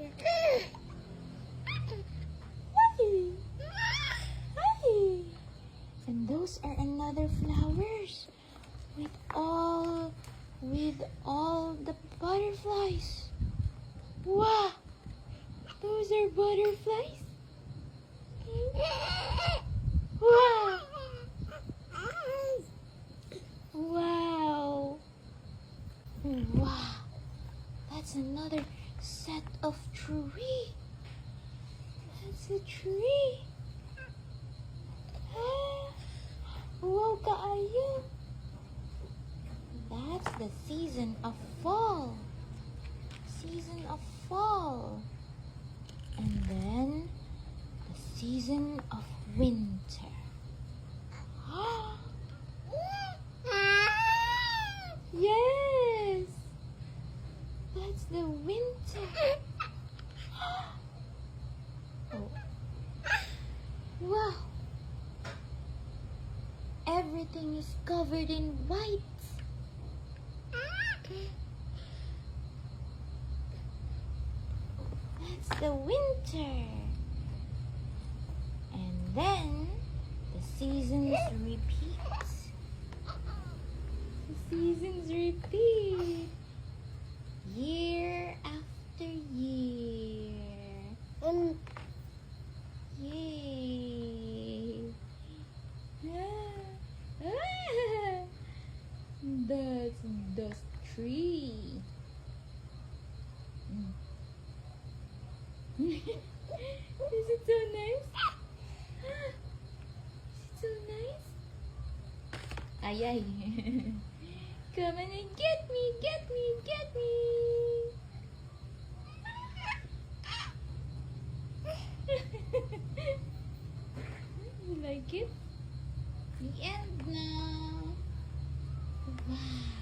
Hi. Hi. And those are another flowers with all the butterflies. Wow. Those are butterflies. Wow. Wow. Wow. That's another set of tree. That's a tree. Ah. Wow, kaayo. That's the season of fall. Season of fall. And then the season of winter. Yes. That's the winter. Oh. Wow. Everything is covered in white. That's the winter. And then the seasons repeat. The seasons repeat. Year after year. Yay. That's the tree. Is it so nice? Is it so nice? Ay, ay. Come on and get me, get me, get me. You like it? The end now. Wow.